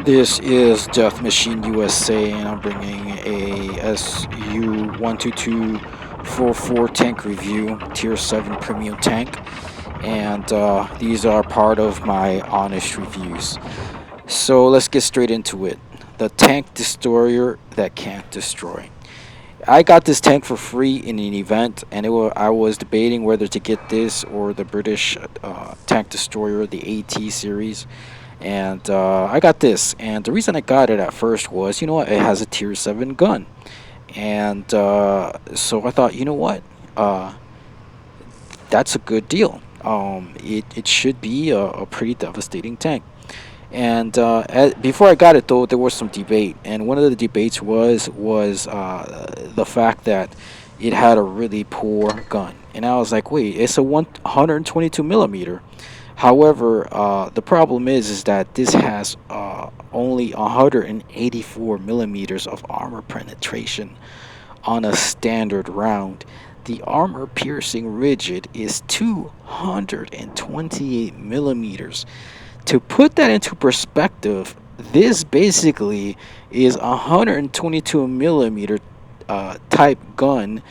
This is Death Machine USA, and I'm bringing a SU-122-44 tank review, Tier 7 premium tank, and these are part of my honest reviews. So let's get straight into it. The tank destroyer that can't destroy. I got this tank for free in an event, and I was debating whether to get this or the British tank destroyer, the AT series. And I got this, and the reason I got it at first was, you know what, it has a tier 7 gun. And so I thought, you know what, that's a good deal. It should be a pretty devastating tank. And before I got it, though, there was some debate, and one of the debates was the fact that it had a really poor gun. And I was like, wait, it's a 122 millimeter. However, the problem is that this has only 184 millimeters of armor penetration on a standard round. The armor piercing rigid is 228 millimeters. To put that into perspective, this basically is a 122 millimeter type gun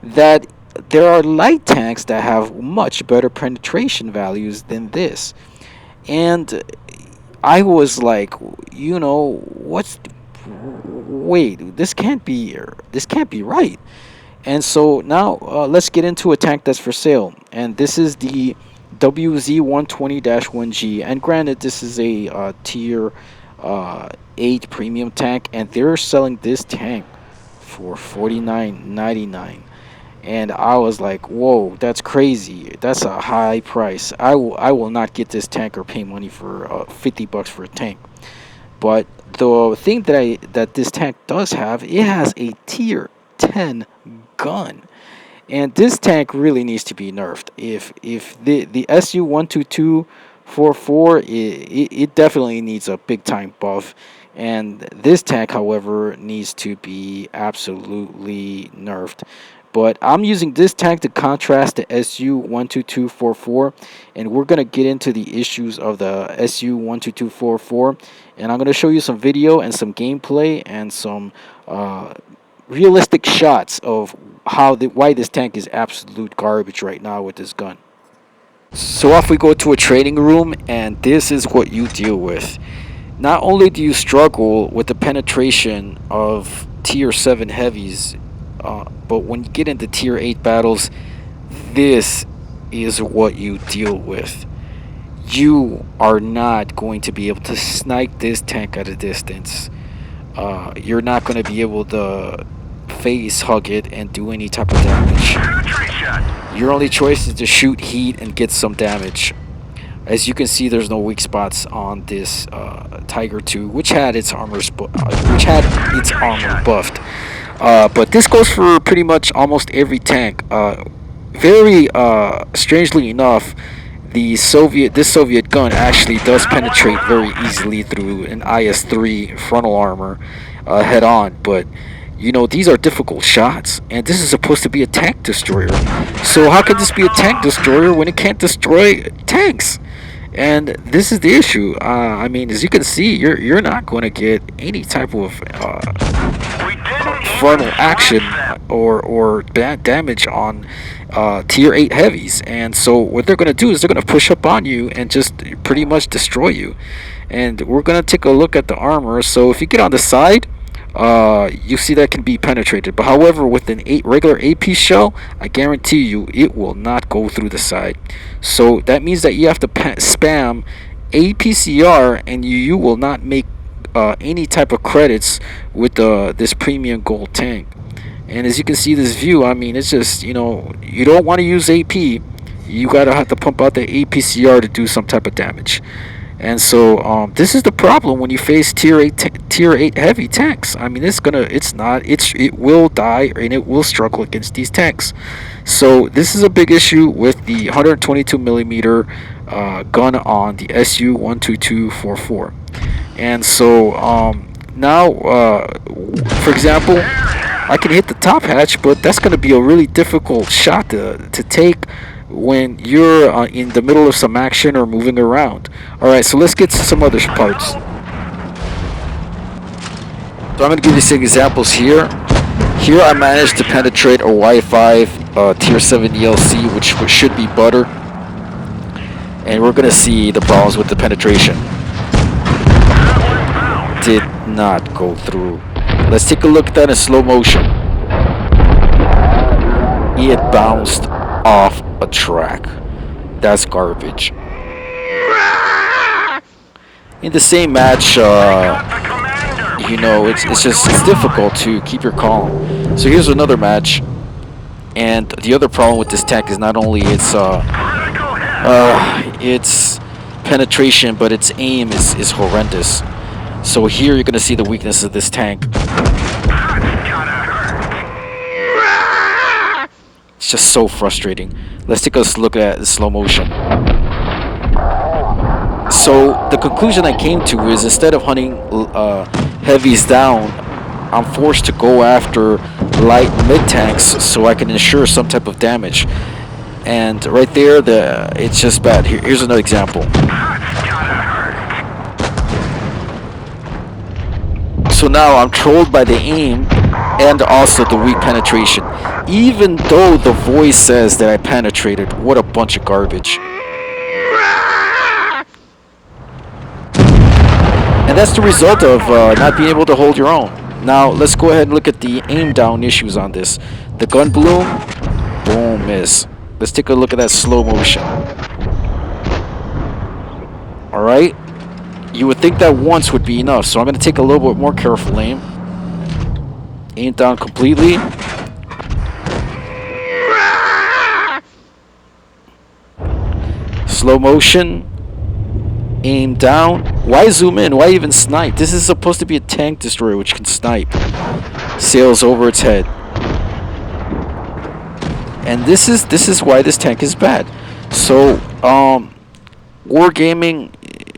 that there are light tanks that have much better penetration values than this. And I was like, you know, wait, this can't be right. And so now let's get into a tank that's for sale, and this is the WZ-120-1G. And granted, this is a tier 8 premium tank, and they're selling this tank for $49.99. And I was like, whoa, that's crazy. That's a high price. I will not get this tank or pay money for 50 bucks for a tank. But the thing that this tank does have, it has a tier 10 gun. And this tank really needs to be nerfed. If the SU-122-44, it definitely needs a big time buff. And this tank, however, needs to be absolutely nerfed. But I'm using this tank to contrast the SU-122-44, and we're going to get into the issues of the SU-122-44, and I'm going to show you some video and some gameplay and some realistic shots of why this tank is absolute garbage right now with this gun. So off we go to a training room, and this is what you deal with. Not only do you struggle with the penetration of tier 7 heavies, but when you get into tier 8 battles, this is what you deal with. You are not going to be able to snipe this tank at a distance. You're not going to be able to face hug it and do any type of damage. Your only choice is to shoot heat and get some damage. As you can see, there's no weak spots on this Tiger 2, which had its armor buffed. But this goes for pretty much almost every tank. Very strangely enough, this Soviet gun actually does penetrate very easily through an IS-3 frontal armor head on. But you know, these are difficult shots, and this is supposed to be a tank destroyer. So how could this be a tank destroyer when it can't destroy tanks? And this is the issue. I mean, as you can see, you're not going to get any type of frontal action or bad damage on tier 8 heavies. And so what they're going to do is they're going to push up on you and just pretty much destroy you. And we're going to take a look at the armor. So if you get on the side, you see that can be penetrated. But however, with an regular AP shell, I guarantee you it will not go through the side. So that means that you have to spam APCR, and you will not make any type of credits with this premium gold tank. And as you can see this view, I mean, it's just, you know, you don't want to use AP. You gotta have to pump out the APCR to do some type of damage. And so this is the problem when you face tier 8 heavy tanks. I mean, it will die, and it will struggle against these tanks. So this is a big issue with the 122 millimeter gun on the SU-122-44. And so now, for example, I can hit the top hatch, but that's going to be a really difficult shot to take when you're in the middle of some action or moving around. Alright, so let's get to some other parts. So I'm going to give you some examples here. Here I managed to penetrate a Y5 Tier 7 ELC, which should be butter. And we're going to see the problems with the penetration. Did not go through. Let's take a look at that in slow motion. It bounced off a track. That's garbage. In the same match, you know, it's difficult to keep your calm. So here's another match, and the other problem with this tank is not only its penetration, but its aim is horrendous. So here you're gonna see the weakness of this tank. It's just so frustrating. Let's take a look at slow motion. So the conclusion I came to is instead of hunting heavies down, I'm forced to go after light mid tanks so I can ensure some type of damage. And right there, it's just bad. Here's another example. So now I'm trolled by the aim and also the weak penetration. Even though the voice says that I penetrated, what a bunch of garbage. And that's the result of not being able to hold your own. Now let's go ahead and look at the aim down issues on this. The gun bloom, boom, miss. Let's take a look at that slow motion. Alright. You would think that once would be enough, so I'm going to take a little bit more careful aim. Aim down completely. Slow motion. Aim down. Why zoom in? Why even snipe? This is supposed to be a tank destroyer which can snipe. Sails over its head. And this is why this tank is bad. So, Wargaming,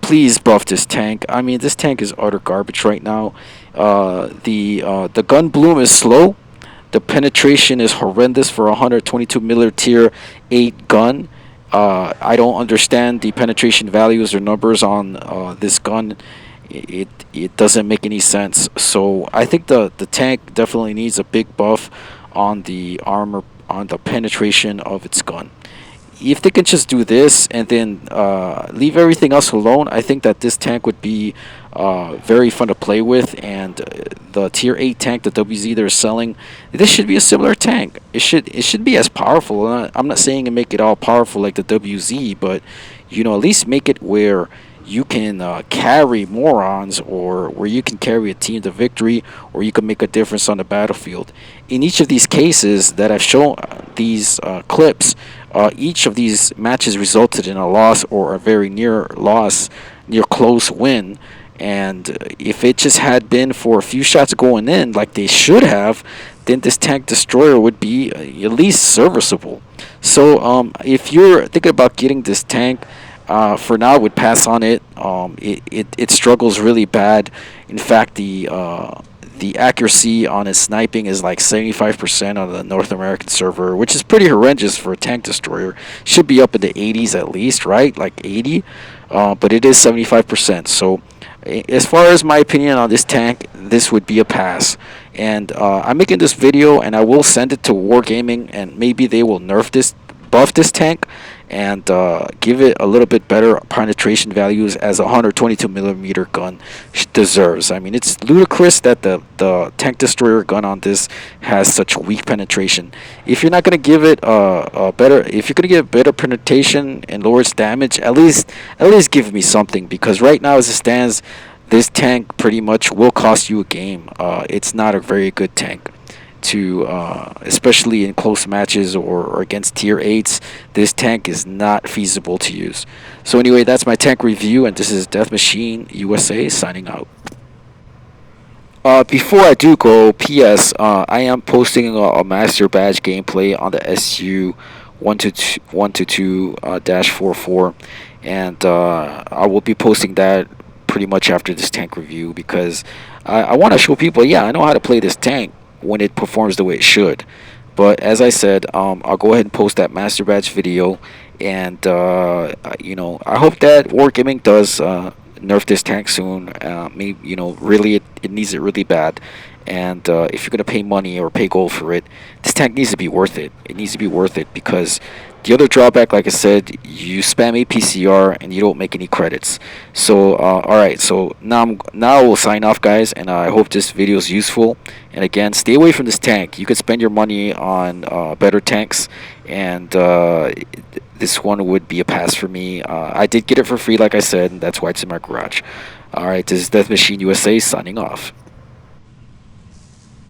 please buff this tank. I mean, this tank is utter garbage right now. The gun bloom is slow. The penetration is horrendous for a 122mm Tier 8 gun. I don't understand the penetration values or numbers on this gun. It doesn't make any sense. So I think the tank definitely needs a big buff on the armor, on the penetration of its gun. If they can just do this and then leave everything else alone, I think that this tank would be very fun to play with. And the Tier 8 tank, the WZ they're selling, this should be a similar tank. It should be as powerful. I'm not saying to make it all powerful like the WZ, but you know, at least make it where you can carry morons, or where you can carry a team to victory, or you can make a difference on the battlefield. In each of these cases that I've shown these clips, each of these matches resulted in a loss or a very near loss, near close win. And if it just had been for a few shots going in like they should have, then this tank destroyer would be at least serviceable. So if you're thinking about getting this tank, for now I would pass on it. It struggles really bad. In fact, the accuracy on its sniping is like 75% on the North American server, which is pretty horrendous for a tank destroyer. Should be up in the 80s at least, right? Like 80, but it is 75%. So as far as my opinion on this tank, this would be a pass. And I'm making this video and I will send it to Wargaming, and maybe they will buff this tank and give it a little bit better penetration values as a 122mm gun deserves. I mean, it's ludicrous that the tank destroyer gun on this has such weak penetration. If you're not going to give it if you're going to give better penetration and lower its damage, at least give me something, because right now as it stands, this tank pretty much will cost you a game. It's not a very good tank to especially in close matches or against Tier 8s. This tank is not feasible to use. So anyway, that's my tank review, and this is Death Machine USA signing out. Before I do go, PS, I am posting a Master Badge gameplay on the SU-122-44, and I will be posting that pretty much after this tank review, because I want to show people, yeah, I know how to play this tank when it performs the way it should. But as I said, I'll go ahead and post that Master Badge video, and you know, I hope that Wargaming does nerf this tank soon. Maybe, really it needs it really bad. And if you're gonna pay money or pay gold for it, this tank needs to be worth it. It needs to be worth it because the other drawback, like I said, you spam APCR and you don't make any credits. So all right, so now we'll sign off, guys, and I hope this video is useful. And again, stay away from this tank. You could spend your money on better tanks, and this one would be a pass for me. I did get it for free, like I said, and that's why it's in my garage. All right, this is Death Machine USA signing off.